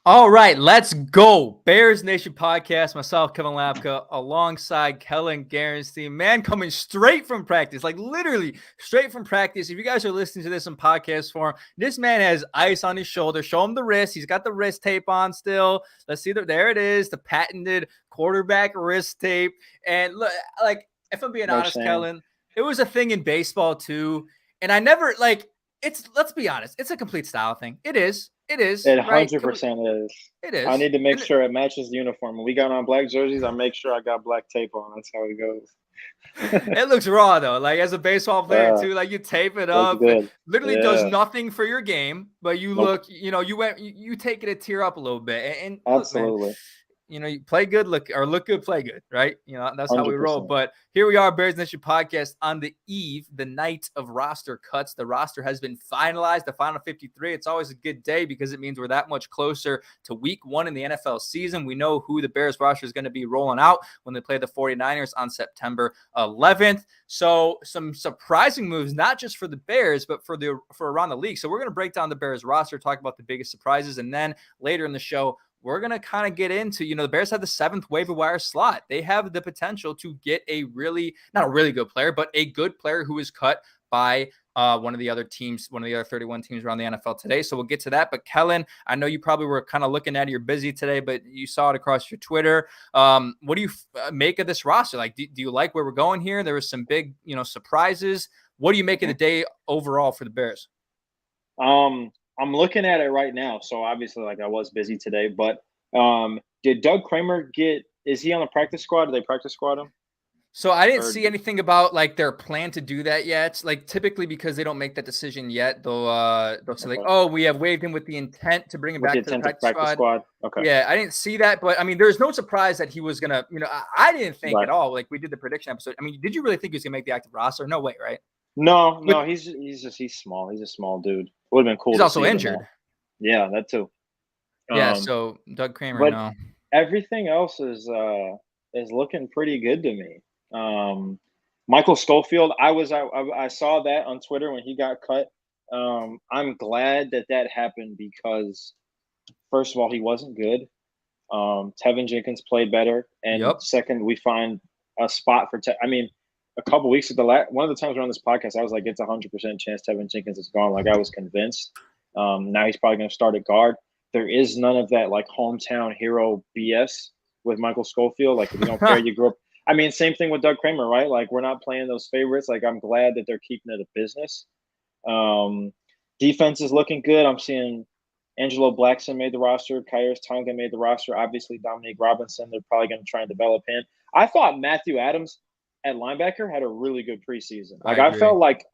All right, let's go. Bears Nation podcast. Myself, Kevin Lapka, alongside Kellyn Garrenstein. Man, coming straight from practice, like literally straight from practice. If you guys are listening to this in podcast form, this man has ice on his shoulder. Show him the wrist. He's got the wrist tape on still. Let's see. There it is, the patented quarterback wrist tape. And look, like, if I'm being honest, Kellyn, it was a thing in baseball too. And I never, like, let's be honest, it's a complete style thing. It is. It 100% is. It is. I need to make sure it matches the uniform. When we got on black jerseys, I make sure I got black tape on. That's how it goes. It looks raw though. Like as a baseball player too, like you tape it up. It literally does nothing for your game, but you look, you take it a tear up a little bit. And absolutely. Look, man, you play good, look good, play good, right? That's how we roll. But here we are, Bears Nation podcast on the night of roster cuts. The roster has been finalized, the final 53. It's always a good day because it means we're that much closer to week 1 in the NFL season. We know who the Bears roster is going to be rolling out when they play the 49ers on September 11th. So some surprising moves, not just for the Bears, but for around the league. So we're going to break down the Bears roster, talk about the biggest surprises, and then later in the show, we're going to kind of get into, the Bears have the 7th waiver wire slot. They have the potential to get not a really good player, but a good player who is cut by one of the other teams, one of the other 31 teams around the NFL today. So we'll get to that. But Kellyn, I know you probably were kind of looking at it. You're busy today, but you saw it across your Twitter. What do you make of this roster? Like, do you like where we're going here? There was some big, surprises. What do you make of the day overall for the Bears? I'm looking at it right now. So obviously, like, I was busy today, but did Doug Kramer is he on the practice squad? Did they practice squad him? So I didn't see anything about like their plan to do that yet. Like typically because they don't make that decision yet, they'll say like, oh, we have waived him with the intent to bring him back to the practice squad. Okay. Yeah, I didn't see that, but I mean, there's no surprise that he was gonna, I didn't think at all. Like we did the prediction episode. I mean, did you really think he was gonna make the active roster? No way, right? No, he's small. He's a small dude. Would have been cool. He's also injured. Yeah, that too. Yeah, so Doug Kramer. No, everything else is looking pretty good to me. Michael Schofield, I saw that on Twitter when he got cut. I'm glad that happened because, first of all, he wasn't good. Tevin Jenkins played better, and second, we find a spot for. A couple weeks ago, one of the times we're on this podcast, I was like, it's 100% chance Tevin Jenkins is gone. Like I was convinced. Now he's probably going to start at guard. There is none of that like hometown hero BS with Michael Schofield. Like if you don't care, you grew up. I mean, same thing with Doug Kramer, right? Like we're not playing those favorites. Like I'm glad that they're keeping it a business. Defense is looking good. I'm seeing Angelo Blackson made the roster. Kairos Tonga made the roster. Obviously, Dominique Robinson, they're probably going to try and develop him. I thought Matthew Adams at linebacker had a really good preseason. Like I felt like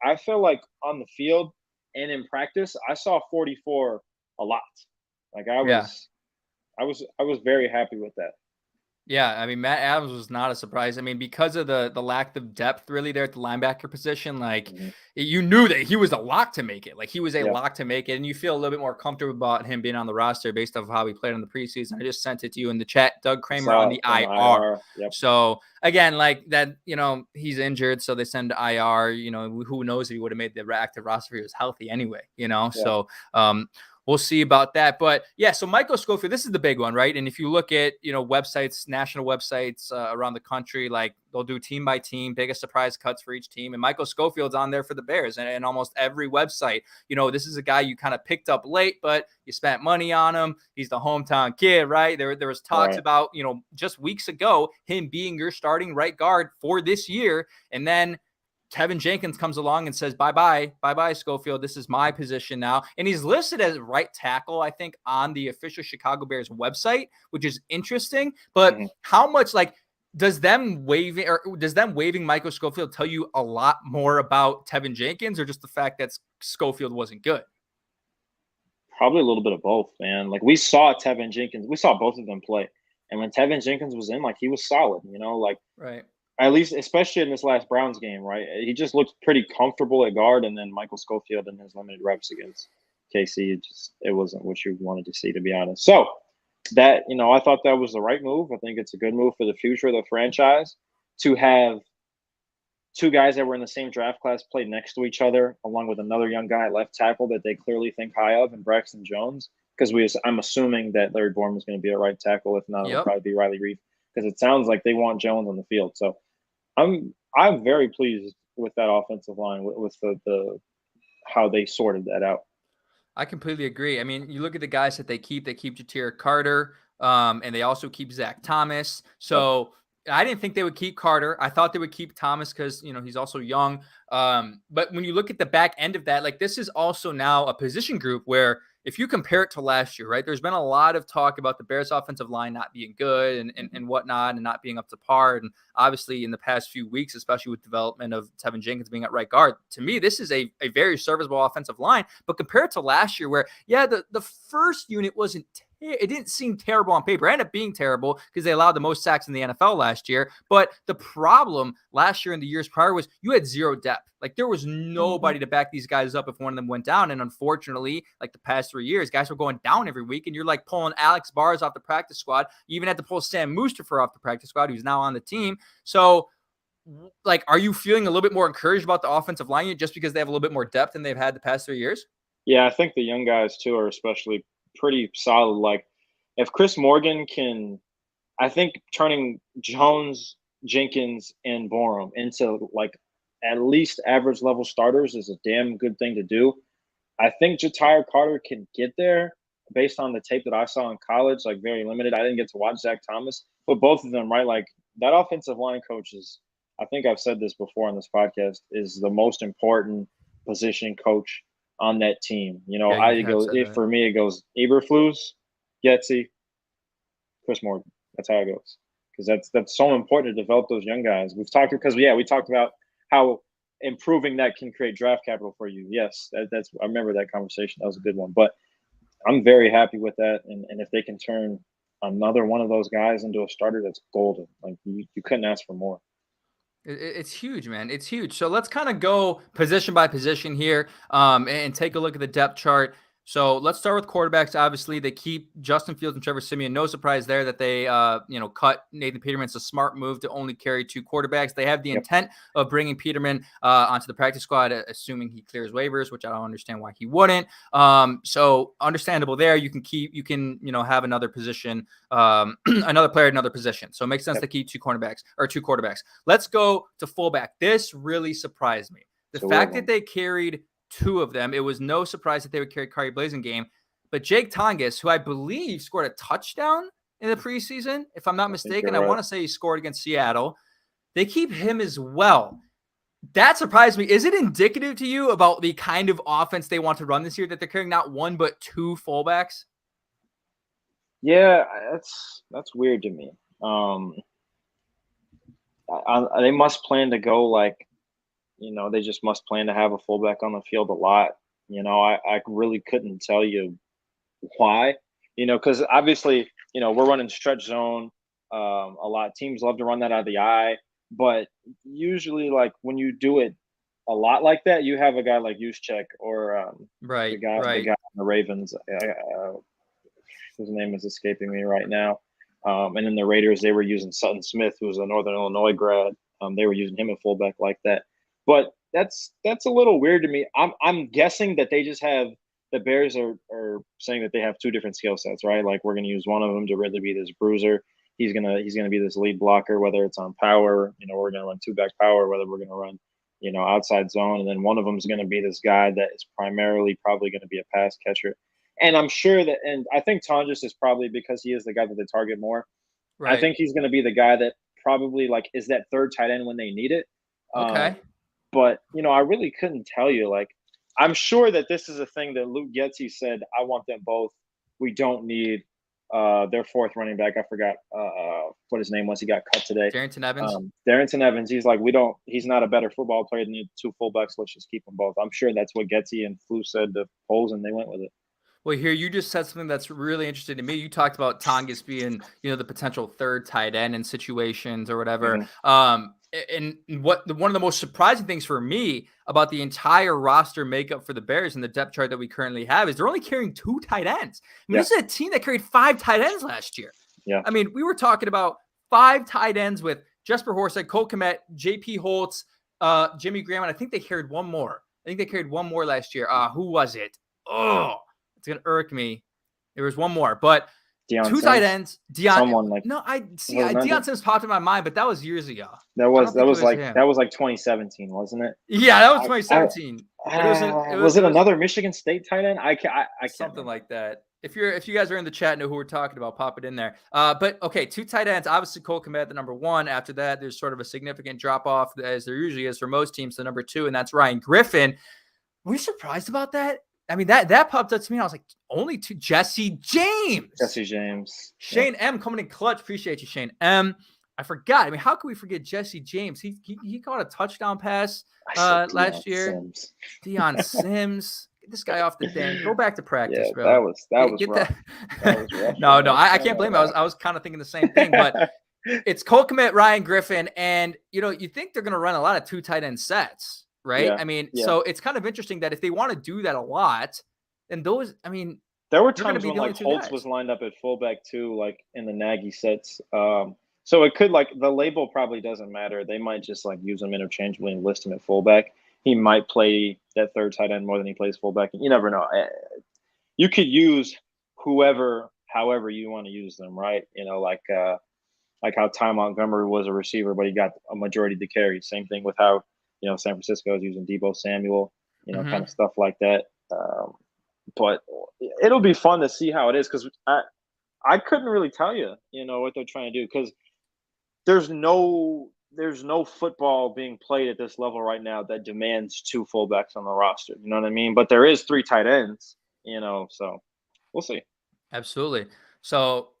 on the field and in practice, I saw 44 a lot. Like I was very happy with that. Yeah, I mean, Matt Adams was not a surprise. I mean, because of the lack of depth really there at the linebacker position, like you knew that he was a lock to make it. Like he was a lock to make it, and you feel a little bit more comfortable about him being on the roster based off of how he played in the preseason. I just sent it to you in the chat. Doug Kramer on the IR. Yep. So again, like that, he's injured, so they send to IR. Who knows if he would have made the active roster if he was healthy anyway. So. We'll see about that. But yeah, so Michael Schofield, this is the big one, right? And if you look at, websites, national websites around the country, like they'll do team by team, biggest surprise cuts for each team. And Michael Schofield's on there for the Bears and almost every website. This is a guy you kind of picked up late, but you spent money on him. He's the hometown kid, right? There was talks about, just weeks ago, him being your starting right guard for this year. And then Tevin Jenkins comes along and says, bye-bye, Schofield. This is my position now. And he's listed as right tackle, I think, on the official Chicago Bears website, which is interesting. But how much, does them waiving Michael Schofield tell you a lot more about Tevin Jenkins or just the fact that Schofield wasn't good? Probably a little bit of both, man. Like we saw Tevin Jenkins. We saw both of them play. And when Tevin Jenkins was in, like he was solid, right. At least, especially in this last Browns game, right? He just looked pretty comfortable at guard, and then Michael Schofield in his limited reps against KC, it wasn't what you wanted to see, to be honest. So that, I thought that was the right move. I think it's a good move for the future of the franchise to have two guys that were in the same draft class play next to each other, along with another young guy at left tackle that they clearly think high of, and Braxton Jones. because I'm assuming that Larry Bourne is going to be a right tackle. If not, it'll Yep. probably be Riley Reef because it sounds like they want Jones on the field. So I'm very pleased with that offensive line with the how they sorted that out. I completely agree. I mean, you look at the guys that they keep Ja'Tyre Carter, and they also keep Zach Thomas. So I didn't think they would keep Carter. I thought they would keep Thomas because, he's also young. But when you look at the back end of that, like this is also now a position group where if you compare it to last year, right, there's been a lot of talk about the Bears offensive line not being good and whatnot and not being up to par. And obviously in the past few weeks, especially with development of Tevin Jenkins being at right guard, to me, this is a very serviceable offensive line. But compared to last year where, the first unit it didn't seem terrible on paper. It ended up being terrible because they allowed the most sacks in the NFL last year. But the problem last year and the years prior was you had zero depth. Like there was nobody to back these guys up if one of them went down. And unfortunately, like the past 3 years, guys were going down every week. And you're like pulling Alex Bars off the practice squad. You even had to pull Sam Mustafa off the practice squad, who's now on the team. So, like, are you feeling a little bit more encouraged about the offensive line just because they have a little bit more depth than they've had the past 3 years? Yeah, I think the young guys too are especially pretty solid. Like if Chris Morgan can, I think turning Jones, Jenkins, and Borum into like at least average level starters is a damn good thing to do. I think Ja'Tyre Carter can get there based on the tape that I saw in college, like very limited. I didn't get to watch Zach Thomas, but both of them, right? Like that offensive line coach is, I think I've said this before on this podcast, is the most important position coach on that team. For me, it goes Eberflus, Getsy, Chris Morgan. That's how it goes. Because that's so important to develop those young guys. We talked about how improving that can create draft capital for you. Yes, that's I remember that conversation. That was a good one. But I'm very happy with that. And if they can turn another one of those guys into a starter, that's golden. Like you couldn't ask for more. It's huge, man. It's huge. So let's kind of go position by position here and take a look at the depth chart. So let's start with quarterbacks. Obviously, they keep Justin Fields and Trevor Siemian. No surprise there that they, cut Nathan Peterman. It's a smart move to only carry 2 quarterbacks. They have the intent of bringing Peterman onto the practice squad, assuming he clears waivers, which I don't understand why he wouldn't. So understandable there. You can have another position, another player, another position. So it makes sense to keep 2 quarterbacks. Let's go to fullback. This really surprised me. The fact that they carried 2 of them. It was no surprise that they would carry Kari Blasingame. But Jake Tongas, who I believe scored a touchdown in the preseason, if I'm not mistaken, I want to say he scored against Seattle. They keep him as well. That surprised me. Is it indicative to you about the kind of offense they want to run this year that they're carrying not 1 but 2 fullbacks? Yeah, that's weird to me. They must plan to go like, they just must plan to have a fullback on the field a lot. I really couldn't tell you why, because obviously, we're running stretch zone a lot. Teams love to run that out of the eye, but usually like when you do it a lot like that, you have a guy like Juszczyk or the guy on the Ravens. His name is escaping me right now. And then the Raiders, they were using Sutton Smith, who was a Northern Illinois grad. They were using him at fullback like that. But that's a little weird to me. I'm guessing that they just have the Bears are saying that they have 2 different skill sets, right? Like we're going to use one of them to really be this bruiser. He's gonna be this lead blocker, whether it's on power. We're going to run 2-back power, whether we're going to run outside zone, and then one of them is going to be this guy that is primarily probably going to be a pass catcher. And I'm sure that, and I think Tongas is probably because he is the guy that they target more. Right. I think he's going to be the guy that probably like is that 3rd tight end when they need it. Okay. But, I really couldn't tell you. Like, I'm sure that this is a thing that Luke Getsy said, I want them both. We don't need their 4th running back. I forgot what his name was. He got cut today. Darrington Evans. Darrington Evans. He's like, he's not a better football player than the 2 fullbacks. Let's just keep them both. I'm sure that's what Getsy and Flu said to polls, and they went with it. Well, here you just said something that's really interesting to me. You talked about Tongas being, the potential 3rd tight end in situations or whatever. Mm-hmm. And one of the most surprising things for me about the entire roster makeup for the Bears and the depth chart that we currently have is they're only carrying 2 tight ends. I mean, this is a team that carried 5 tight ends last year. Yeah. I mean, we were talking about 5 tight ends with Jesper Horsett, Cole Kmet, J.P. Holtz, Jimmy Graham, and I think they carried one more. Last year. Who was it? Oh, it's going to irk me. There was one more, but Deion two Sims? tight ends. Someone like Deion Sims popped in my mind, but that was years ago. That was like 2017, wasn't it? Yeah, that was 2017. Was it another Michigan State tight end? I can't something remember. Like that. If you guys are in the chat, know who we're talking about, pop it in there. But okay, two tight ends. Obviously, Cole Kmet at the number 1. After that, there's sort of a significant drop off, as there usually is for most teams, to number 2, and that's Ryan Griffin. Were you surprised about that? I mean, that popped up to me. I was like, only 2. Jesse James. Shane M coming in clutch. Appreciate you, Shane M. I forgot. I mean, how could we forget Jesse James? He caught a touchdown pass last year. Deion Sims. Get this guy off the thing. Go back to practice, bro. That was rough. That was rough. No, I can't blame him. I was kind of thinking the same thing, but it's Cole Kmet, Ryan Griffin, and you think they're going to run a lot of 2 tight end sets, right? Yeah, I mean, so it's kind of interesting that if they want to do that a lot, then those, I mean, there were times when like Holtz was lined up at fullback too, like in the Nagy sets. So it could, like, the label probably doesn't matter. They might just like use him interchangeably and list him at fullback. He might play that third tight end more than he plays fullback. You never know. You could use however you want to use them, right? Like how Ty Montgomery was a receiver, but he got a majority of the carry. Same thing with how San Francisco is using Deebo Samuel, kind of stuff like that. But it'll be fun to see how it is, because I couldn't really tell you, what they're trying to do, because there's no football being played at this level right now that demands 2 fullbacks on the roster. You know what I mean? But there is 3 tight ends, so we'll see. Absolutely. So,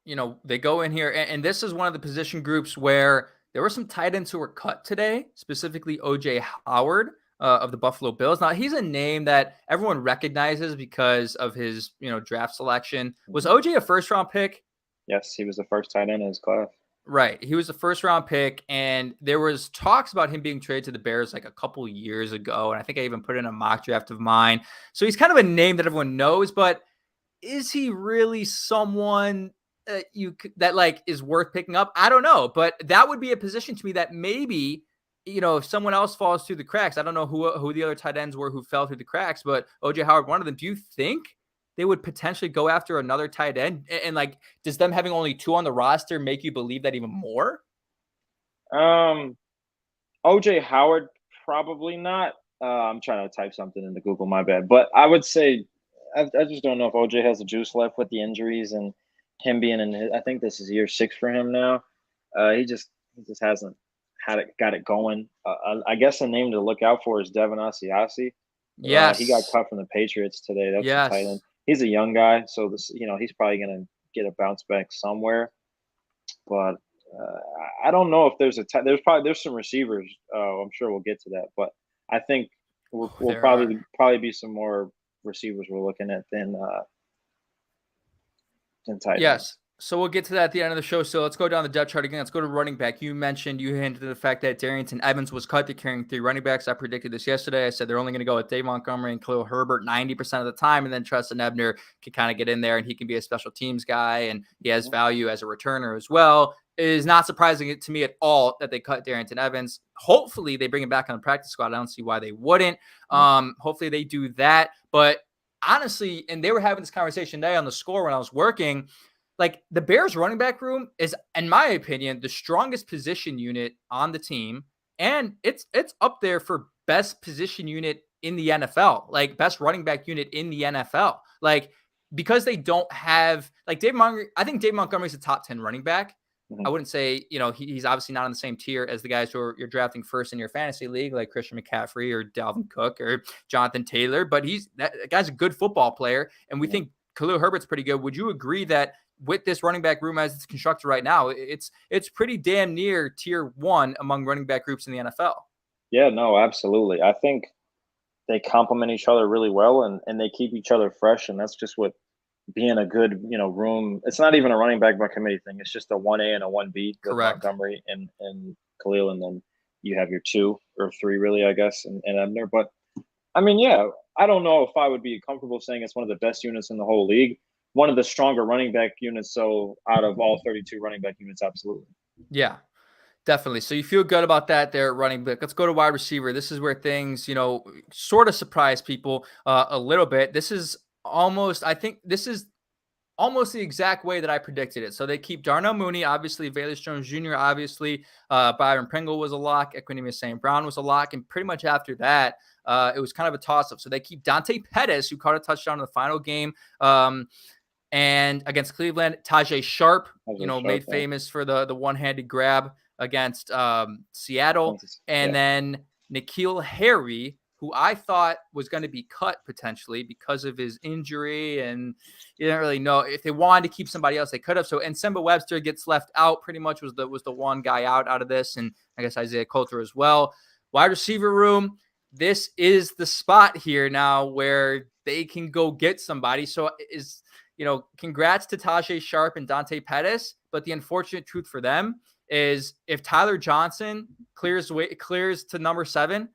they go in here, and this is one of the position groups where there were some tight ends who were cut today, specifically OJ Howard of the Buffalo Bills. Now, he's a name that everyone recognizes because of his, draft selection. Was OJ a first-round pick? Yes, he was the first tight end in his class. Right. He was the first-round pick, and there was talks about him being traded to the Bears like a couple years ago, and I think I even put in a mock draft of mine. So he's kind of a name that everyone knows, but is he really someone that is worth picking up? I don't know, but that would be a position to me that maybe, if someone else falls through the cracks. I don't know who the other tight ends were who fell through the cracks, but OJ Howard, one of them. Do you think they would potentially go after another tight end? And does them having only 2 on the roster make you believe that even more? OJ Howard, probably not. I'm trying to type something into Google, my bad. But I would say, I just don't know if OJ has the juice left with the injuries and him being I think this is year 6 for him now. He just hasn't got it going. I guess a name to look out for is Devin Asiasi. Yes. He got cut from the Patriots today. That's the tight end. He's a young guy, so he's probably going to get a bounce back somewhere. But I don't know if there's there's some receivers. I'm sure we'll get to that, but I think we'll probably be some more receivers we're looking at than tight ends. Yes. So we'll get to that at the end of the show. So let's go down the depth chart again. Let's go to running back. You hinted to the fact that Darrington Evans was cut. They're carrying 3 running backs. I predicted this yesterday. I said they're only going to go with Dave Montgomery and Khalil Herbert 90% of the time, and then Treston Ebner can kind of get in there, and he can be a special teams guy, and he has value as a returner as well. It is not surprising to me at all that they cut Darrington Evans. Hopefully they bring him back on the practice squad. I don't see why they wouldn't. Hopefully they do that. But honestly, and they were having this conversation today on the score when I was working, like the Bears running back room is, in my opinion, the strongest position unit on the team. And it's up there for best position unit in the NFL, like best running back unit in the NFL. Like, because they don't have like Dave Montgomery. I think Dave Montgomery is a top 10 running back. I wouldn't say, he's obviously not on the same tier as the guys who you're drafting first in your fantasy league, like Christian McCaffrey or Dalvin Cook or Jonathan Taylor, but that guy's a good football player. And we think Khalil Herbert's pretty good. Would you agree that with this running back room as it's constructed right now, it's pretty damn near tier 1 among running back groups in the NFL? Yeah, no, absolutely. I think they complement each other really well, and they keep each other fresh. And that's just what being a good, room. It's not even a running back by committee thing. It's just a 1A and a 1B with Montgomery and Khalil, and then you have your 2 or 3 really, I guess, and Ebner. But I mean, yeah, I don't know if I would be comfortable saying it's one of the best units in the whole league. One of the stronger running back units. So out of all 32 running back units, absolutely. Yeah, definitely. So you feel good about that there at running back. Let's go to wide receiver. This is where things, sort of surprise people a little bit. This is almost, I think this is almost the exact way that I predicted it. So they keep Darnell Mooney, obviously, Velus Jones Jr., obviously, Byron Pringle was a lock, Equanimeous St. Brown was a lock, and pretty much after that, it was kind of a toss-up. So they keep Dante Pettis, who caught a touchdown in the final game, and against Cleveland, Tajay Sharp, made famous for the one-handed grab against Seattle, and then N'Keal Harry, who I thought was going to be cut potentially because of his injury, and you didn't really know if they wanted to keep somebody else, they could have. So, and Nsemba Webster gets left out. Pretty much was the one guy out of this, and I guess Isaiah Coulter as well. Wide receiver room. This is the spot here now where they can go get somebody. So congrats to Tajay Sharp and Dante Pettis. But the unfortunate truth for them is if Tyler Johnson clears to number 7.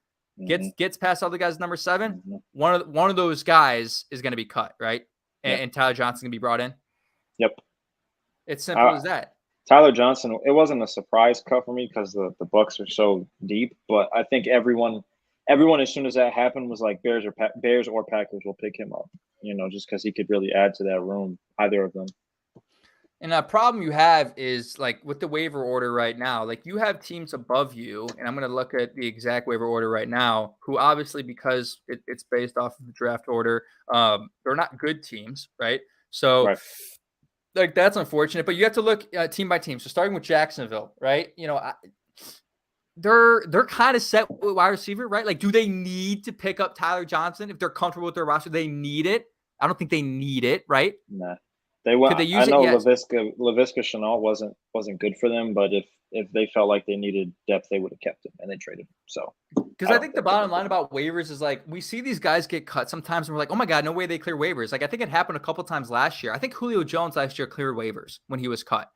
Gets past all the guys number 7. One of those guys is going to be cut, right? And Tyler Johnson can be brought in. Yep. It's simple as that. Tyler Johnson, it wasn't a surprise cut for me because the Bucs are so deep, but I think everyone as soon as that happened was like Bears or Packers will pick him up, just because he could really add to that room, either of them. And a problem you have is like with the waiver order right now, like you have teams above you, and I'm going to look at the exact waiver order right now, who obviously, because it's based off of the draft order, they're not good teams, right? So like that's unfortunate, but you have to look team by team. So starting with Jacksonville, right? They're kind of set with wide receiver, right? Like, do they need to pick up Tyler Johnson if they're comfortable with their roster? They need it. I don't think they need it, right? Nah. I know Laviska Shenault wasn't good for them, but if they felt like they needed depth, they would have kept him, and they traded him. So, because I think the bottom line about waivers is like we see these guys get cut sometimes, and we're like, oh my god, no way they clear waivers. Like I think it happened a couple times last year. I think Julio Jones last year cleared waivers when he was cut.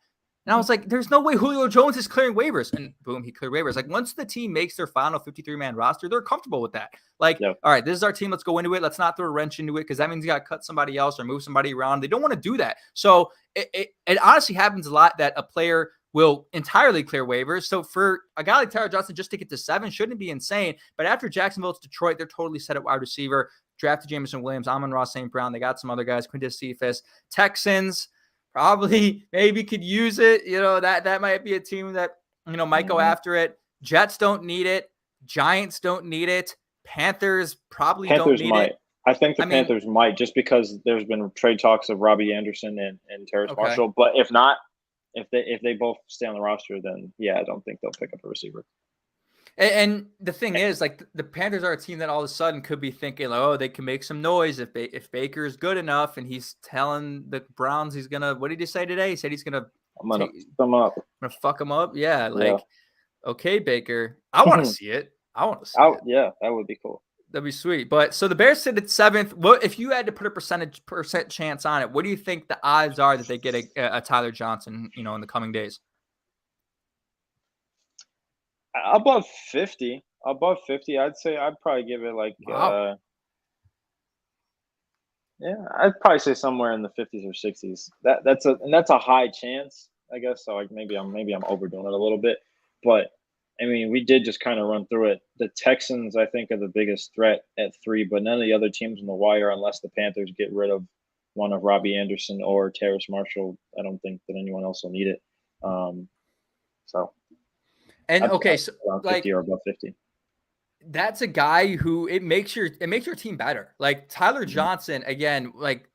And I was like, there's no way Julio Jones is clearing waivers. And boom, he cleared waivers. Like once the team makes their final 53-man roster, they're comfortable with that. Like, all right, this is our team. Let's go into it. Let's not throw a wrench into it because that means you got to cut somebody else or move somebody around. They don't want to do that. So it honestly happens a lot that a player will entirely clear waivers. So for a guy like Tyler Johnson, just to get to 7 shouldn't be insane. But after Jacksonville, it's Detroit. They're totally set at wide receiver. Drafted Jameson Williams, Amon-Ra St. Brown. They got some other guys, Quintus Cephas. Texans probably maybe could use it. That might be a team that, might go after it. Jets don't need it. Giants don't need it. Panthers probably don't need it. I think the Panthers might, just because there's been trade talks of Robbie Anderson and Terrace Marshall. But if not, if they both stay on the roster, then I don't think they'll pick up a receiver. And the thing is, like the Panthers are a team that all of a sudden could be thinking, like, oh, they can make some noise if Baker's good enough, and he's telling the Browns he's gonna. What did he say today? He said he's gonna. I'm gonna fuck them up. I'm gonna fuck them up. Yeah, okay, Baker. I want to see it. I want to see it. Yeah, that would be cool. That'd be sweet. But so the Bears sit at 7th. What if you had to put a percent chance on it? What do you think the odds are that they get a Tyler Johnson, in the coming days? Above 50, I'd say I'd probably give it like, wow. I'd probably say somewhere in the 50s or 60s. That's a high chance, I guess. So like maybe I'm overdoing it a little bit, but I mean we did just kind of run through it. The Texans, I think, are the biggest threat at 3, but none of the other teams in the wire, unless the Panthers get rid of one of Robbie Anderson or Terrace Marshall, I don't think that anyone else will need it. So. And okay, so like 50 or above 50. That's a guy who it makes your team better. Like Tyler Johnson, again, like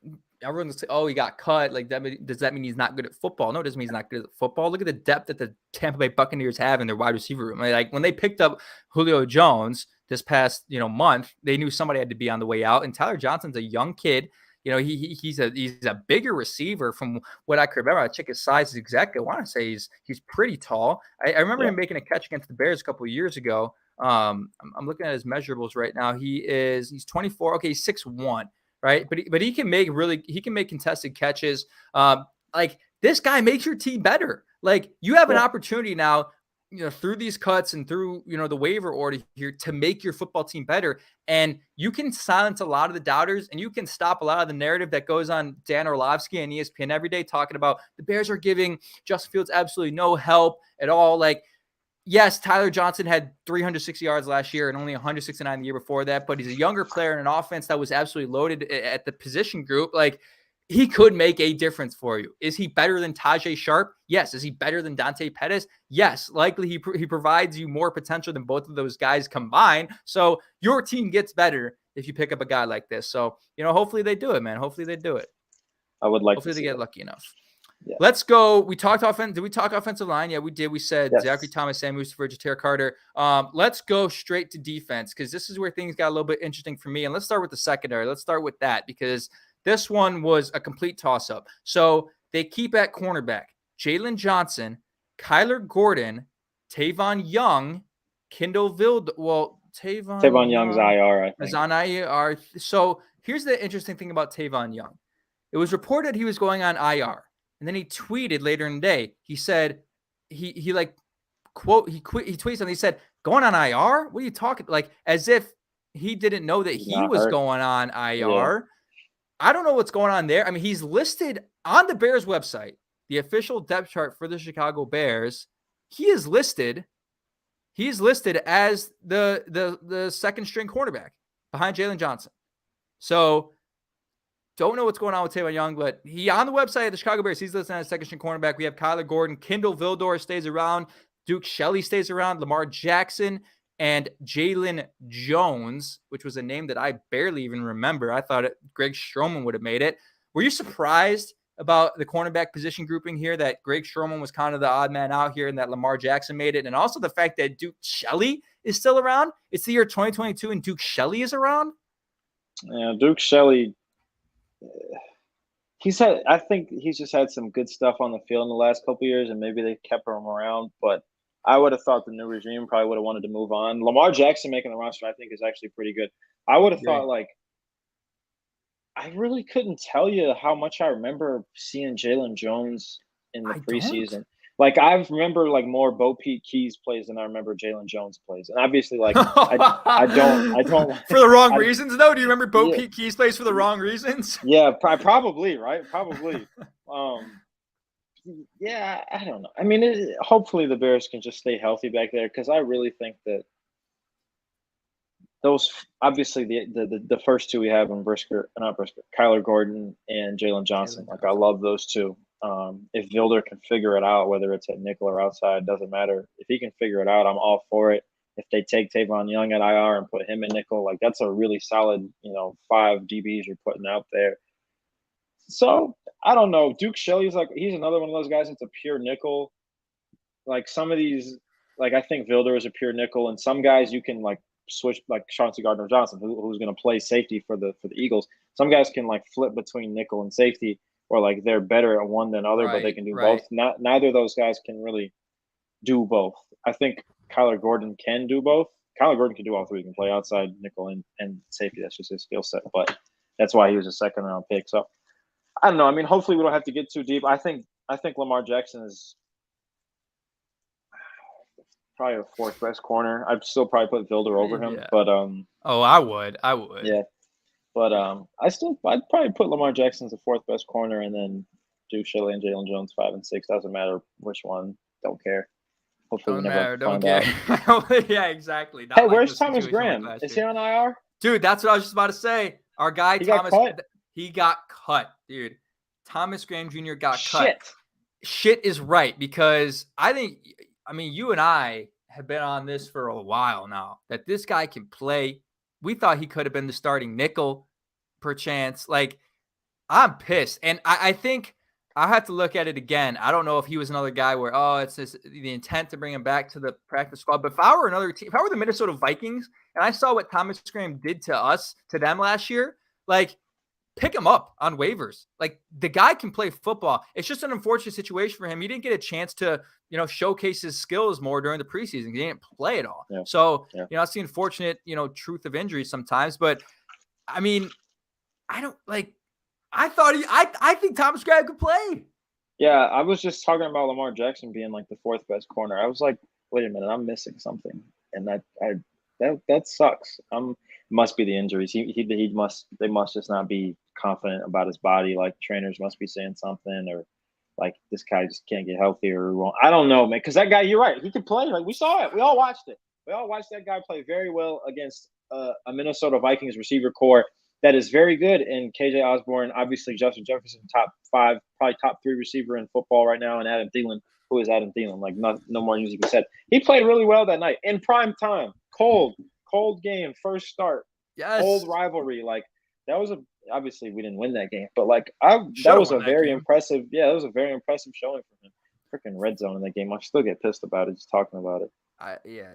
everyone's say, oh, he got cut. Like does that mean he's not good at football? No, it doesn't mean he's not good at football. Look at the depth that the Tampa Bay Buccaneers have in their wide receiver room. Like when they picked up Julio Jones this past month, they knew somebody had to be on the way out. And Tyler Johnson's a young kid. He's a bigger receiver from what I could remember. I check his size exactly. I want to say he's pretty tall. I remember him making a catch against the Bears a couple of years ago. I'm looking at his measurables right now. He's 24. Okay, he's 6'1", right? But he can make contested catches. Like this guy makes your team better. Like you have an opportunity now, through these cuts and through, the waiver order here to make your football team better. And you can silence a lot of the doubters and you can stop a lot of the narrative that goes on Dan Orlovsky and ESPN every day talking about the Bears are giving Justin Fields absolutely no help at all. Like, yes, Tyler Johnson had 360 yards last year and only 169 the year before that, but he's a younger player in an offense that was absolutely loaded at the position group. Like, he could make a difference for you. Is he better than Tajay Sharp? Yes. Is he better than Dante Pettis? Yes. Likely he provides you more potential than both of those guys combined. So your team gets better if you pick up a guy like this. So, hopefully they do it, man. Hopefully they do it. I would like Hopefully to they see get that. lucky enough. Yeah. Let's go. We talked offense. Did we talk offensive line? Yeah, we did. We said Yes. Zachary Thomas, Sam Mustapha, Ja'Tyre Carter. Let's go straight to defense because this is where things got a little bit interesting for me. And let's start with the secondary. Let's start with that because this one was a complete toss-up. So they keep at cornerback Jalen Johnson, Kyler Gordon, Tavon Young, Kendall Vild. Well, Tavon Young's IR, I think. Is on IR. So here's the interesting thing about Tavon Young. It was reported he was going on IR. And then he tweeted later in the day. He said, he tweeted something. He said, going on IR? What are you talking? Like, as if he didn't know that he was going on IR. Yeah. I don't know what's going on there. I mean, he's listed on the Bears website, the official depth chart for the Chicago Bears. He is listed as the second string cornerback behind Jalen Johnson. So, don't know what's going on with Tavon Young, but he on the website of the Chicago Bears, he's listed as second string cornerback. We have Kyler Gordon, Kendall Vildor stays around, Duke Shelley stays around, Lamar Jackson, and Jalen Jones, which was a name that I barely even remember. I thought Greg Stroman would have made it. Were you surprised about the cornerback position grouping here, that Greg Stroman was kind of the odd man out here and that Lamar Jackson made it? And also the fact that Duke Shelley is still around. It's the year 2022 and Duke Shelley is around. Yeah, Duke Shelley, I think he's just had some good stuff on the field in the last couple of years, and maybe they kept him around. But I would have thought the new regime probably would have wanted to move on. Lamar Jackson making the roster, I think, is actually pretty good. I would have thought, I really couldn't tell you how much I remember seeing Jalen Jones in the preseason. I remember more Bo Pete Keys plays than I remember Jalen Jones plays. And obviously, I don't. For the wrong reasons, though? Do you remember Bo Pete Keys plays for the wrong reasons? Yeah, probably, right? Probably. Yeah, I don't know. I mean, hopefully the Bears can just stay healthy back there because I really think that those, obviously, the first two we have in Kyler Gordon and Jalen Johnson. I love those two. If Vilder can figure it out, whether it's at nickel or outside, doesn't matter. If he can figure it out, I'm all for it. If they take Tavon Young at IR and put him in nickel, that's a really solid, 5 DBs you're putting out there. So I don't know. Duke Shelley's he's another one of those guys that's a pure nickel. Some of these, I think Vilder is a pure nickel, and some guys you can switch, Chauncey Gardner-Johnson, who's going to play safety for the Eagles. Some guys can flip between nickel and safety, or they're better at one than other, but they can do both. Neither of those guys can really do both. I think Kyler Gordon can do both. Kyler Gordon can do all three. He can play outside, nickel, and safety. That's just his skill set. But that's why he was a second-round pick. So I don't know. I mean, hopefully we don't have to get too deep. I think Lamar Jackson is probably a fourth best corner. I'd still probably put Vilder over him, but I would. Yeah, but I'd probably put Lamar Jackson as the fourth best corner, and then Duke Shelley and Jalen Jones 5 and 6. Doesn't matter which one. Don't care. Hopefully don't care. Yeah, exactly. Hey, where's Thomas Graham? Is he on IR? Dude, that's what I was just about to say. Our guy Thomas, he got cut, dude. Thomas Graham Jr. got cut. Shit is right, because you and I have been on this for a while now, that this guy can play. We thought he could have been the starting nickel, perchance. I'm pissed. And I think I have to look at it again. I don't know if he was another guy where, it's the intent to bring him back to the practice squad. But if I were another team, if I were the Minnesota Vikings, and I saw what Thomas Graham did to them last year, pick him up on waivers. The guy can play football. It's just an unfortunate situation for him. He didn't get a chance to, showcase his skills more during the preseason. He didn't play at all. Yeah. So, it's the unfortunate, truth of injury sometimes. But I mean, I think Thomas Graham could play. Yeah, I was just talking about Lamar Jackson being the fourth best corner. I was like, wait a minute, I'm missing something, and that sucks. Must be the injuries. They must just not be confident about his body. Trainers must be saying something, or this guy just can't get healthy, or I don't know, man. Because that guy, you're right, he can play. We saw it. We all watched it. We all watched that guy play very well against a Minnesota Vikings receiver core that is very good. And KJ Osborne, obviously Justin Jefferson, top 5, probably top 3 receiver in football right now, and Adam Thielen, who is Adam Thielen? Like, no more needs to be said. He played really well that night in prime time. Cold game, first start. Yes. Old rivalry. Like, that was obviously we didn't win that game, but like that was a very impressive. Yeah, that was a very impressive showing for him. Freaking red zone in that game. I still get pissed about it just talking about it.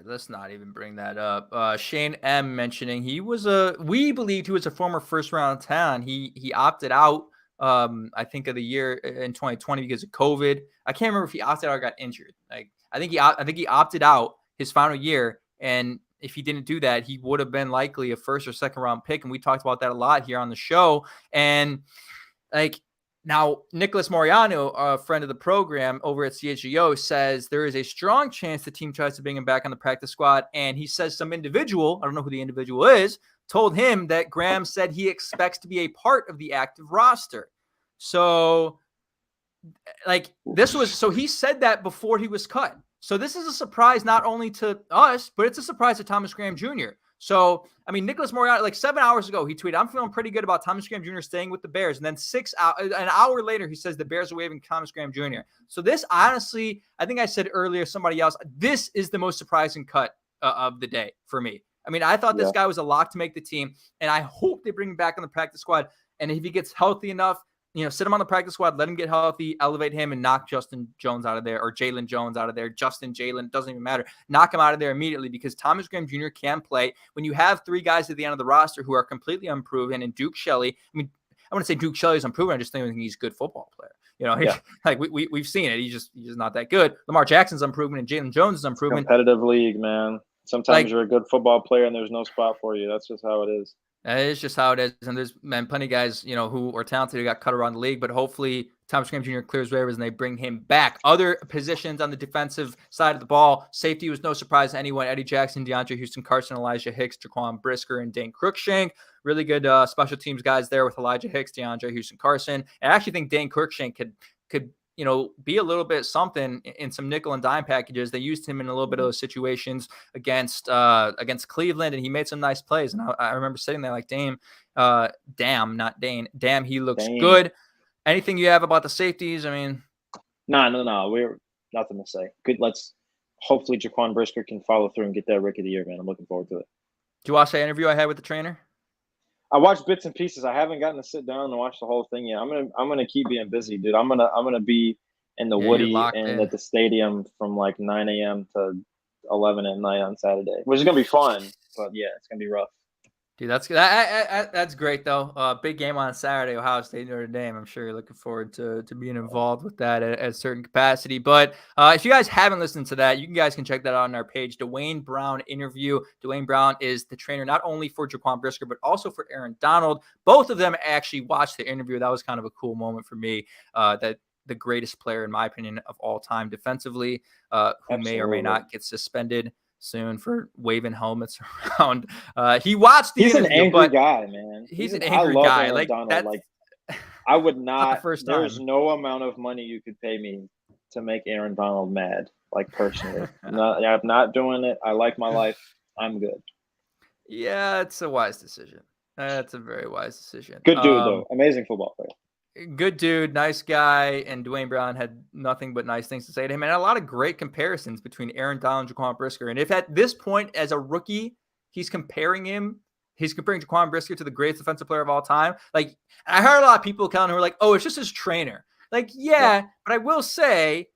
Let's not even bring that up. Shane M mentioning we believed he was a former first round talent. He opted out. I think of the year in 2020 because of COVID. I can't remember if he opted out or got injured. Like I think he opted out his final year, and if he didn't do that, he would have been likely a first or second round pick. And we talked about that a lot here on the show. And like now, Nicholas Moriano, a friend of the program over at CHGO, says there is a strong chance the team tries to bring him back on the practice squad. And he says some individual, I don't know who the individual is, told him that Graham said he expects to be a part of the active roster. So like so he said that before he was cut. So this is a surprise not only to us, but it's a surprise to Thomas Graham Jr. So, I mean, Nicholas Moriarty, like 7 hours ago, he tweeted, I'm feeling pretty good about Thomas Graham Jr. staying with the Bears. And then an hour later, he says the Bears are waiving Thomas Graham Jr. So this, honestly, I think I said earlier, somebody else, this is the most surprising cut of the day for me. I mean, I thought this guy was a lock to make the team, and I hope they bring him back on the practice squad. And if he gets healthy enough, sit him on the practice squad, let him get healthy, elevate him, and knock Justin Jones out of there, or Jalen Jones out of there. Jalen, doesn't even matter. Knock him out of there immediately because Thomas Graham Jr. can play. When you have 3 guys at the end of the roster who are completely unproven, and Duke Shelley, I mean, I wouldn't say Duke Shelley is unproven. I just think he's a good football player. Like we've seen it. He's just not that good. Lamar Jackson's unproven, and Jalen Jones is unproven. Competitive league, man. Sometimes you're a good football player, and there's no spot for you. That's just how it is. It's just how it is. And there's plenty of guys, who are talented who got cut around the league, but hopefully Thomas Graham Jr. clears waivers and they bring him back. Other positions on the defensive side of the ball, safety was no surprise to anyone. Eddie Jackson, DeAndre Houston, Carson, Elijah Hicks, Jaquan Brisker, and Dane Cruikshank. Really good special teams guys there with Elijah Hicks, DeAndre Houston, Carson. And I actually think Dane Cruikshank could be a little bit something in some nickel and dime packages. They used him in a little bit of those situations against Cleveland, and he made some nice plays. And I remember sitting there like, damn, he looks good. Anything you have about the safeties? I mean, no, we're nothing to say. Good. Let's hopefully Jaquan Brisker can follow through and get that Rookie of the Year, man. I'm looking forward to it. Did you watch that interview I had with the trainer? I watched bits and pieces. I haven't gotten to sit down and watch the whole thing yet. I'm gonna keep being busy, dude. I'm gonna be in the Woody and at the stadium from like 9 a.m. to 11 at night on Saturday, which is gonna be fun. But yeah, it's gonna be rough. Dude, that's great though. Big game on Saturday, Ohio State, Notre Dame. I'm sure you're looking forward to being involved with that at a certain capacity. But if you guys haven't listened to that, you guys can check that out on our page. Dwayne Brown interview. Dwayne Brown is the trainer not only for Jaquan Brisker but also for Aaron Donald. Both of them actually watched the interview. That was kind of a cool moment for me. That the greatest player, in my opinion, of all time defensively, who may or may not get suspended soon for waving helmets around. He watched the interview. He's an angry guy, man. He's an angry guy. Like that. Like I would not. There's time. no amount of money you could pay me to make Aaron Donald mad. Like personally, I'm not doing it. I like my life. I'm good. Yeah, it's a wise decision. That's a very wise decision. Good dude though. Amazing football player. Good dude, nice guy, and Dwayne Brown had nothing but nice things to say to him, and a lot of great comparisons between Aaron Donald and Jaquan Brisker. And if at this point, as a rookie, he's comparing Jaquan Brisker to the greatest defensive player of all time. Like, I heard a lot of people, Kellyn, who were like, "Oh, it's just his trainer." Like, yeah. But I will say,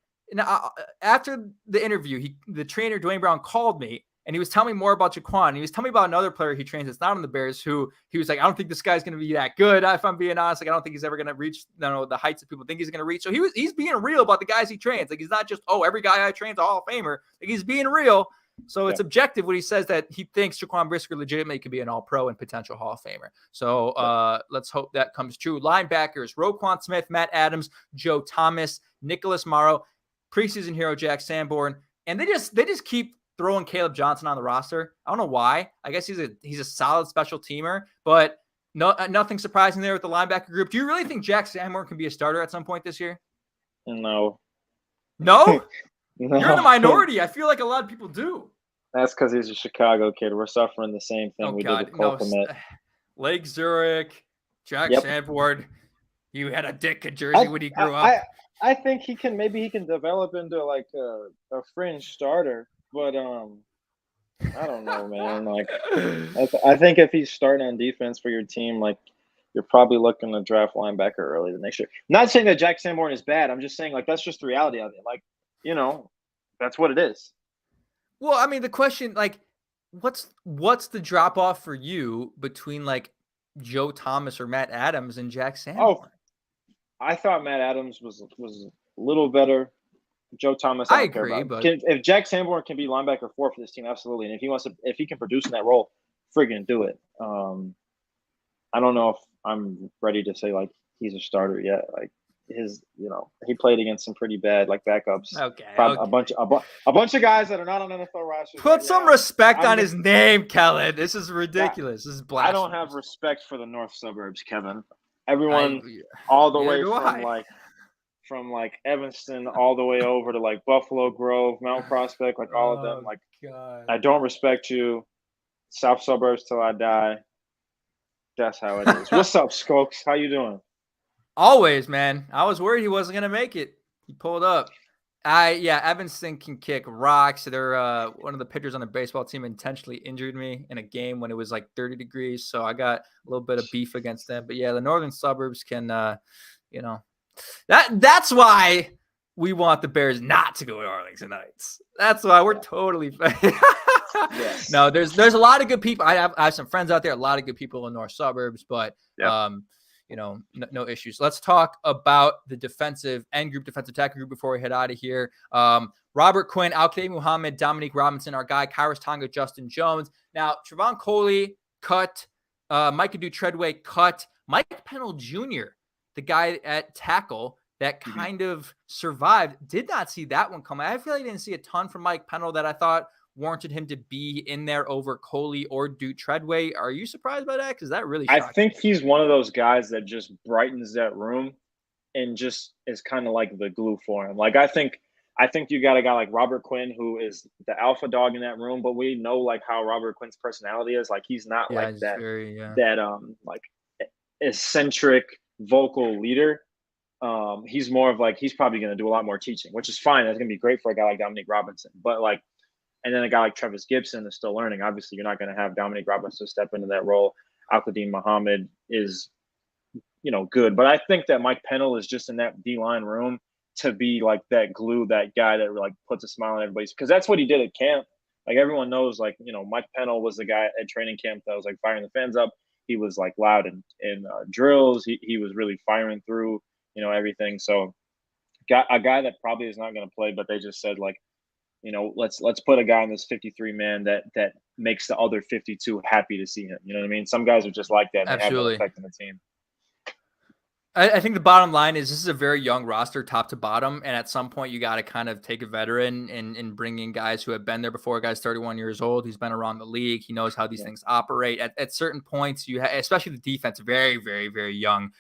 after the interview, the trainer Dwayne Brown called me. And he was telling me more about Jaquan. He was telling me about another player he trains that's not on the Bears who he was like, I don't think this guy's going to be that good. If I'm being honest, like, I don't think he's ever going to reach the heights that people think he's going to reach. So he's being real about the guys he trains. Like, he's not just, every guy I train's a Hall of Famer. Like, he's being real. So it's objective when he says that he thinks Jaquan Brisker legitimately could be an All-Pro and potential Hall of Famer. So let's hope that comes true. Linebackers, Roquan Smith, Matt Adams, Joe Thomas, Nicholas Morrow, preseason hero Jack Sanborn. And they just keep throwing Caleb Johnson on the roster. I don't know why. I guess he's a solid special teamer, but nothing surprising there with the linebacker group. Do you really think Jack Sanborn can be a starter at some point this year? No. No? No. You're in the minority. I feel like a lot of people do. That's because he's a Chicago kid. We're suffering the same thing we did with Cole Kmet. Lake Zurich, Jack Yep. Sanford. You had a Ditka jersey when he grew up. I think he can develop into like a fringe starter, but I don't know, man. Like I think if he's starting on defense for your team, like you're probably looking to draft linebacker early the next year. Not saying that Jack Sanborn is bad. I'm just saying like that's just the reality of it. Like, that's what it is. Well, I mean, the question, like, what's the drop off for you between like Joe Thomas or Matt Adams and Jack Sanborn? Oh, I thought Matt Adams was a little better. Joe Thomas, I don't care agree, about. but If Jack Sanborn can be linebacker 4 for this team, absolutely. And if he can produce in that role, friggin' do it. I don't know if I'm ready to say like he's a starter yet. Like he played against some pretty bad like backups. Okay. A bunch of guys that are not on NFL rosters. Put some respect on his name, Kellyn. This is ridiculous. This is blasphemous. I don't have respect for the north suburbs, Kevin. Everyone, all the way from Evanston all the way over to like Buffalo Grove, Mount Prospect, like all of them. Like, God. I don't respect you. South suburbs till I die. That's how it is. What's up, Skokes? How you doing? Always, man. I was worried he wasn't gonna make it. He pulled up. Evanston can kick rocks. They're one of the pitchers on the baseball team intentionally injured me in a game when it was like 30 degrees, so I got a little bit of beef against them. But yeah, the northern suburbs can, that's why we want the Bears not to go to Arlington Heights. That's why we're totally. Yes. No, there's a lot of good people. I have some friends out there, a lot of good people in the north suburbs, but no issues. Let's talk about the defensive tackle group before we head out of here. Robert Quinn, Al-Qaeda Muhammad, Dominique Robinson, our guy, Kyrus Tonga, Justin Jones. Now, Trevon Coley cut, Micah Treadway cut, Mike Pennell Jr., the guy at tackle that kind of survived. Did not see that one coming. I feel like I didn't see a ton from Mike Pennell that I thought warranted him to be in there over Coley or Duke Treadway. Are you surprised by that? Because that really I think he's one of those guys that just brightens that room and just is kind of like the glue for him. Like I think you got a guy like Robert Quinn who is the alpha dog in that room, but we know like how Robert Quinn's personality is. Like he's not like eccentric vocal leader. He's more of like he's probably going to do a lot more teaching, which is fine. That's going to be great for a guy like Dominique Robinson. But like, and then a guy like Travis Gibson is still learning. Obviously, you're not going to have Dominique Robinson step into that role. Al-Qaeda Muhammad is, good. But I think that Mike Pennell is just in that D-line room to be like that glue, that guy that like puts a smile on everybody's, because that's what he did at camp. Like everyone knows, like, Mike Pennell was the guy at training camp that was like firing the fans up. He was like loud in drills. He was really firing through, everything. So got a guy that probably is not going to play, but they just said like, let's put a guy in this 53 man that makes the other 52 happy to see him. You know what I mean? Some guys are just like that. And absolutely. They have no effect on the team. I think the bottom line is this is a very young roster, top to bottom. And at some point you got to kind of take a veteran and bring in guys who have been there before. A guy's 31 years old. He's been around the league. He knows how these things operate. At certain points, especially the defense, very, very, very young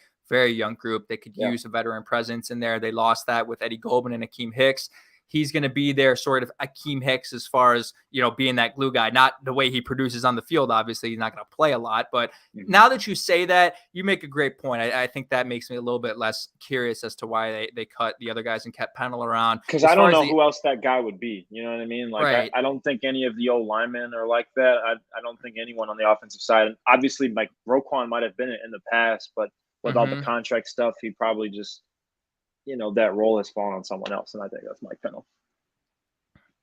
group. They could use a veteran presence in there. They lost that with Eddie Goldman and Akeem Hicks. He's going to be there sort of Akeem Hicks as far as, being that glue guy, not the way he produces on the field. Obviously, he's not going to play a lot. But now that you say that, you make a great point. I think that makes me a little bit less curious as to why they cut the other guys and kept Pennell around. Because I don't know who else that guy would be. You know what I mean? Like, right. I don't think any of the old linemen are like that. I don't think anyone on the offensive side. And obviously, like, Roquan might have been it in the past, but with all the contract stuff, he probably just, that role has fallen on someone else. And I think that's Mike Pennell.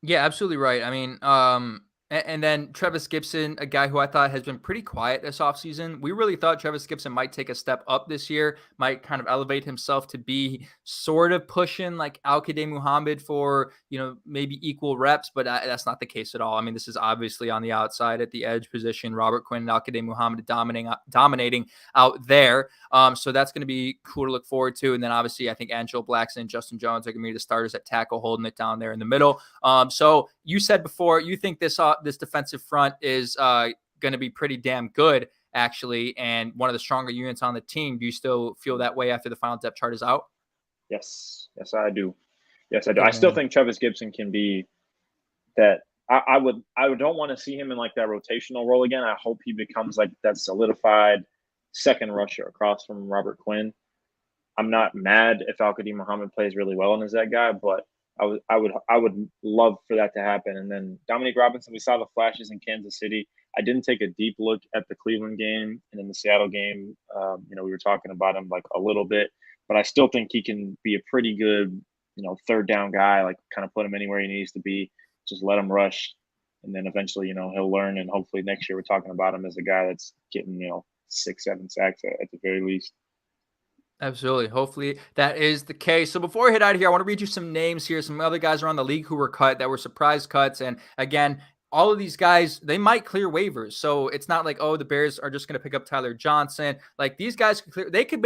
Yeah, absolutely right. I mean, and then Travis Gibson, a guy who I thought has been pretty quiet this offseason. We really thought Travis Gibson might take a step up this year, might kind of elevate himself to be sort of pushing like Al-Qaeda Muhammad for, maybe equal reps, but that's not the case at all. I mean, this is obviously on the outside at the edge position, Robert Quinn and Al-Qaeda Muhammad dominating out there. So that's going to be cool to look forward to. And then obviously I think Angelo Blackson and Justin Jones are going to be the starters at tackle, holding it down there in the middle. So you said before, you think this defensive front is going to be pretty damn good, actually, and one of the stronger units on the team. Do you still feel that way after the final depth chart is out? Yes, I do. I still think Travis Gibson can be that. I don't want to see him in like that rotational role again. I hope he becomes like that solidified second rusher across from Robert Quinn. I'm not mad if Al-Qadim Muhammad plays really well and is that guy, but I would love for that to happen. And then Dominique Robinson, we saw the flashes in Kansas City. I didn't take a deep look at the Cleveland game and in the Seattle game. We were talking about him like a little bit, but I still think he can be a pretty good, third down guy. Like kind of put him anywhere he needs to be. Just let him rush, and then eventually, he'll learn. And hopefully next year we're talking about him as a guy that's getting 6-7 sacks at the very least. Absolutely. Hopefully that is the case. So before we head out of here, I want to read you some names here. Some other guys around the league who were cut that were surprise cuts. And again, all of these guys, they might clear waivers. So it's not like, oh, the Bears are just going to pick up Tyler Johnson. Like these guys could clear, they could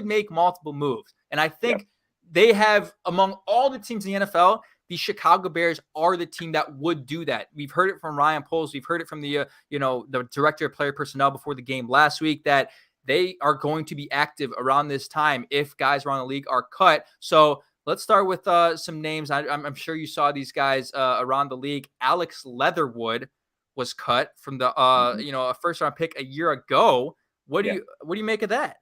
make multiple moves. And I think they have, among all the teams in the NFL, the Chicago Bears are the team that would do that. We've heard it from Ryan Poles. We've heard it from the, the director of player personnel before the game last week that they are going to be active around this time if guys around the league are cut. So let's start with some names. I'm sure you saw these guys around the league. Alex Leatherwood was cut from the a first round pick a year ago. What do you make of that?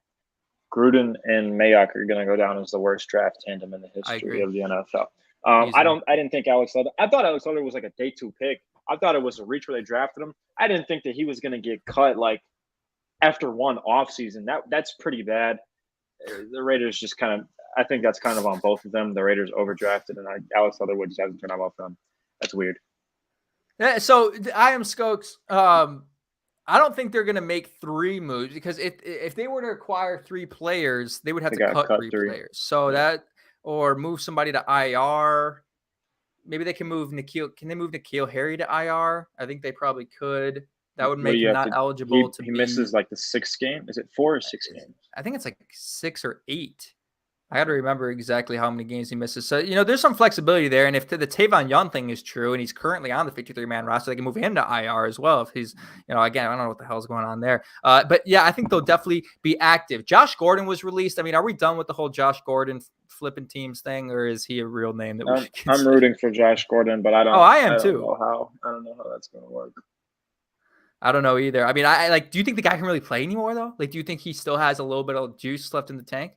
Gruden and Mayock are going to go down as the worst draft tandem in the history of the NFL. I didn't think Alex Leather. I thought Alex Leather was like a day 2 pick. I thought it was a reach where they drafted him. I didn't think that he was going to get cut like after one offseason. That's pretty bad. The Raiders just kind of, I think that's kind of on both of them. The Raiders overdrafted, and Alex Leatherwood just hasn't turned out well for them. That's weird. Yeah, so I am Skokes. I don't think they're going to make 3 moves because if they were to acquire 3 players, they would have to cut 3 players. So that, or move somebody to IR. Maybe they can move N'Keal. Can they move N'Keal Harry to IR? I think they probably could. That would make him not eligible to be. He misses like the 6th game. Is it 4 or 6 games? I think it's like 6 or 8. I got to remember exactly how many games he misses. So, there's some flexibility there. And if the Tavon Young thing is true and he's currently on the 53-man roster, they can move him to IR as well. If he's, again, I don't know what the hell's going on there. But yeah, I think they'll definitely be active. Josh Gordon was released. I mean, are we done with the whole Josh Gordon flipping teams thing, or is he a real name that we should consider? I'm rooting for Josh Gordon, but I don't. Oh, I am too. I don't know how that's going to work. I don't know either. I mean, I do you think the guy can really play anymore though? Like, do you think he still has a little bit of juice left in the tank?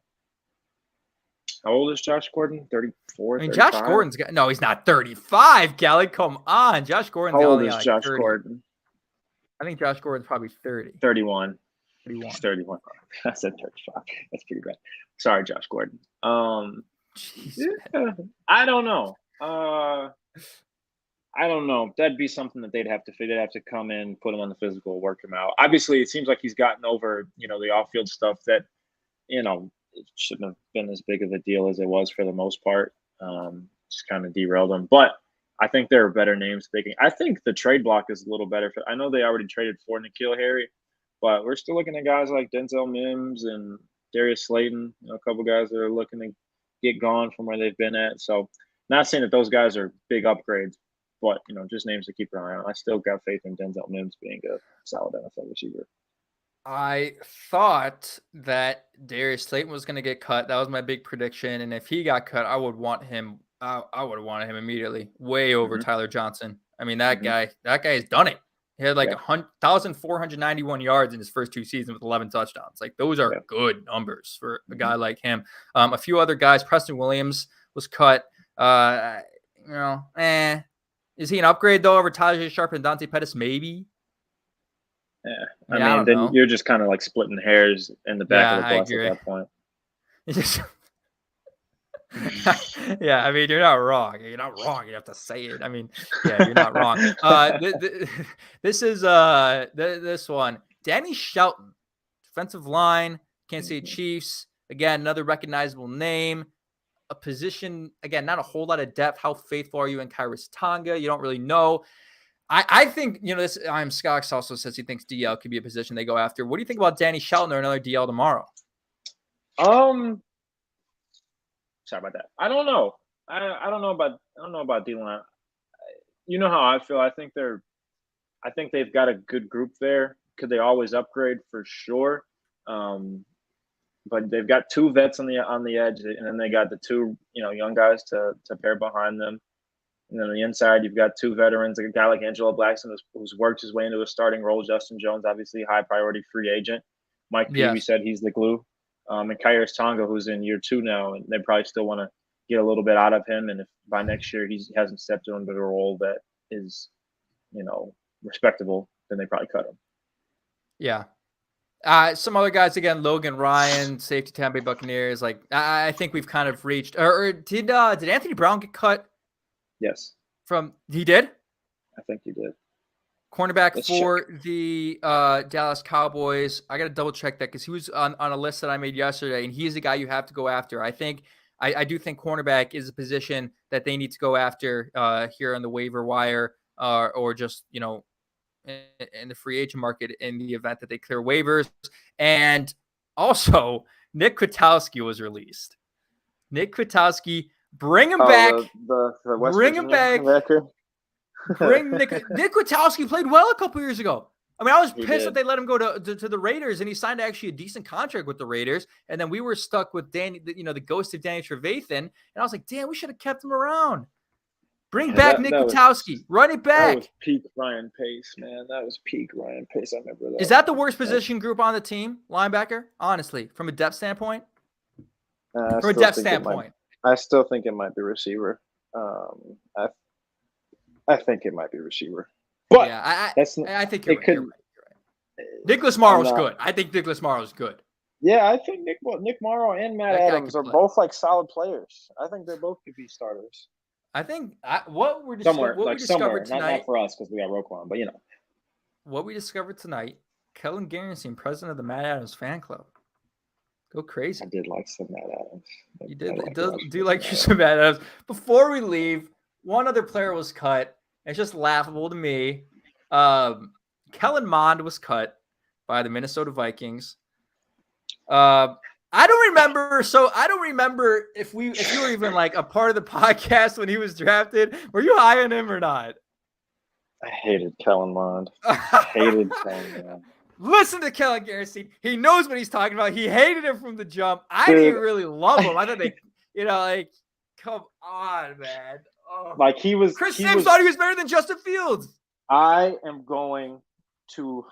How old is Josh Gordon? 34, I mean, 35? Josh Gordon's got, no, he's not 35, Kelly. Come on. Josh Gordon's How old is Josh Gordon? I think Josh Gordon's probably 30. 31. 31. He's 31. I said 35. That's pretty bad. Sorry, Josh Gordon. Yeah, I don't know. I don't know. That'd be something that they'd have to come in, put him on the physical, work him out. Obviously, it seems like he's gotten over, the off-field stuff that, it shouldn't have been as big of a deal as it was for the most part. Just kind of derailed him. But I think there are better names picking. I think the trade block is a little better. I know they already traded for N'Keal Harry, but we're still looking at guys like Denzel Mims and Darius Slayton, a couple guys that are looking to get gone from where they've been at. So not saying that those guys are big upgrades, but, just names to keep an eye on. I still got faith in Denzel Mims being a solid NFL receiver. I thought that Darius Slayton was going to get cut. That was my big prediction. And if he got cut, I would want him. I would have wanted him immediately, way over Tyler Johnson. I mean, that guy has done it. He had like 1,491 yards in his first 2 seasons with 11 touchdowns. Like, those are good numbers for a guy like him. A few other guys. Preston Williams was cut. Is he an upgrade though over Tajay Sharp and Dante Pettis? Maybe. Yeah, I mean, then you're just kind of like splitting hairs in the back of the bus at that point. Yeah, I mean, you're not wrong. You're not wrong. You have to say it. I mean, yeah, you're not wrong. This is this one. Danny Shelton, defensive line, Kansas City Chiefs. Again, another recognizable name. A position, again, not a whole lot of depth. How faithful are you in Kyrus Tonga? You don't really know. I think, this I'm Scott also says he thinks DL could be a position they go after. What do you think about Danny Shelton or another DL tomorrow? Sorry about that. I don't know. I don't know about D-line. You know how I feel. I think they've got a good group there. Could they always upgrade? For sure. But they've got 2 vets on the edge, and then they got the 2 young guys to pair behind them. And then on the inside, you've got 2 veterans, a guy like Angelo Blackson who's worked his way into a starting role. Justin Jones, obviously high priority free agent. Mike Peavy said he's the glue. And Kairos Tonga, who's in year 2 now, and they probably still want to get a little bit out of him. And if by next year he hasn't stepped into a role that is, respectable, then they probably cut him. Yeah. Some other guys, again, Logan Ryan, safety, Tampa Bay Buccaneers. Like, I think we've kind of reached. Or did Anthony Brown get cut? Yes. He did? I think he did. Cornerback the Dallas Cowboys. I got to double check that because he was on a list that I made yesterday, and he's the guy you have to go after. I do think cornerback is a position that they need to go after here on the waiver wire or just, in the free agent market in the event that they clear waivers. And also, Nick Kwiatkowski was released. Nick Kwiatkowski, bring him back. Bring him back. Nick Kwiatkowski played well a couple years ago. I mean, I was pissed that they let him go to the Raiders, and he signed actually a decent contract with the Raiders. And then we were stuck with the ghost of Danny Trevathan. And I was like, damn, we should have kept him around. Bring back Nick Kwiatkowski. Run it back. That was peak Ryan Pace, man. That was peak Ryan Pace. I remember that. Is that the worst position group on the team, linebacker? Honestly, from a depth standpoint? From a depth standpoint. I still think it might be receiver. I think it might be receiver. But yeah, I think you're right. You're right. Nicholas Morrow's good. I think Nicholas Morrow's good. Yeah, I think Nick Morrow and Matt Adams are both like solid players. I think they both could be starters. I think what we discovered tonight, not for us because we got Roquan, but what we discovered tonight. Kellen Garrison, president of the Matt Adams fan club. Go crazy. I did like some Matt Adams. You did. Do you like you some Matt Adams? Before we leave, one other player was cut. It's just laughable to me. Kellen Mond was cut by the Minnesota Vikings. I don't remember if you were even like a part of the podcast when he was drafted. Were you high on him or not? I hated Kellen Mond. Hated Kellen Mond. Listen to Kellen Garrison. He knows what he's talking about. He hated him from the jump. I didn't really love him. I thought come on, man. Oh. Like he was. Chris Sims thought he was better than Justin Fields. I am going to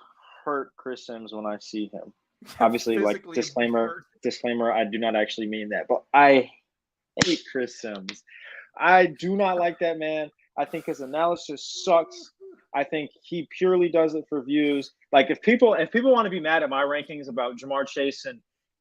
hurt Chris Sims when I see him. Obviously, like disclaimer. I do not actually mean that, but I hate Chris Sims. I do not like that man. I think his analysis sucks. I think he purely does it for views. Like if people want to be mad at my rankings about Jamar Chase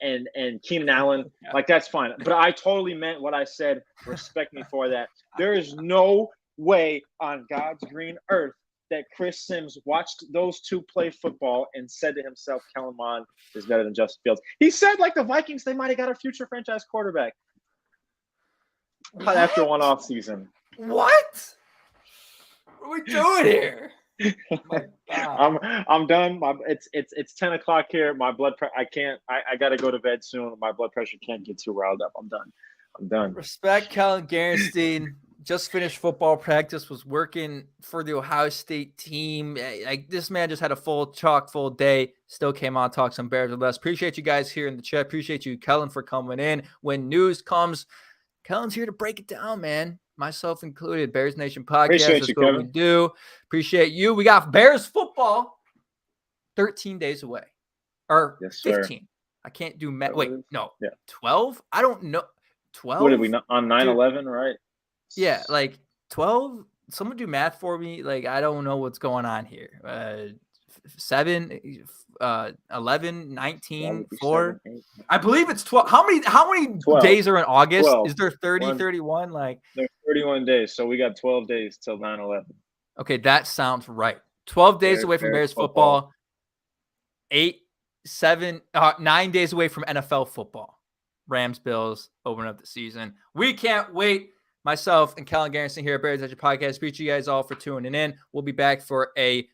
and Keenan Allen, like that's fine. But I totally meant what I said. Respect me for that. There is no way on God's green earth that Chris Sims watched those two play football and said to himself, Kellen Mond is better than Justin Fields. He said like the Vikings, they might have got a future franchise quarterback. Not after one off season. What? What are we doing here? I'm done. It's 10 o'clock here. My blood pressure. I gotta go to bed soon. My blood pressure can't get too riled up. I'm done. Respect Kellen Garrison. Just finished football practice. Was working for the Ohio State team. Like this man just had a full day. Still came on, talk some Bears with us. Appreciate you guys here in the chat. Appreciate you, Kellyn, for coming in. When news comes, Kellen's here to break it down, man. Myself included. Bears Nation podcast. That's what Kevin. We do. Appreciate you. We got Bears football 13 days away. Or yes, 15. Sir. I can't do math. Wait, no. Yeah. 12? I don't know. 12? What did we on 9/11, right? Yeah, like 12. Someone do math for me. Like, I don't know what's going on here. 7, 11, 19, 4. I believe it's 12. How many 12. Days are in August? 12. Is there 30, 31? Like there's 31 days. So we got 12 days till 9/11. Okay, that sounds right. 12 days away from Bears football. 9 days away from NFL football. Rams, Bills open up the season. We can't wait. Myself and Kellen Garrison here at Bears Nation Podcast. Appreciate you guys all for tuning in. We'll be back for a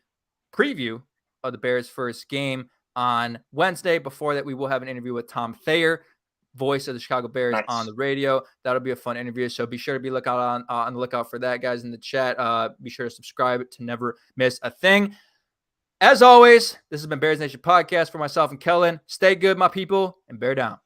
preview of the Bears' first game on Wednesday. Before that, we will have an interview with Tom Thayer, voice of the Chicago Bears on the radio. That'll be a fun interview. So be sure to be on the lookout for that, guys, in the chat. Be sure to subscribe to never miss a thing. As always, this has been Bears Nation Podcast for myself and Kellyn. Stay good, my people, and bear down.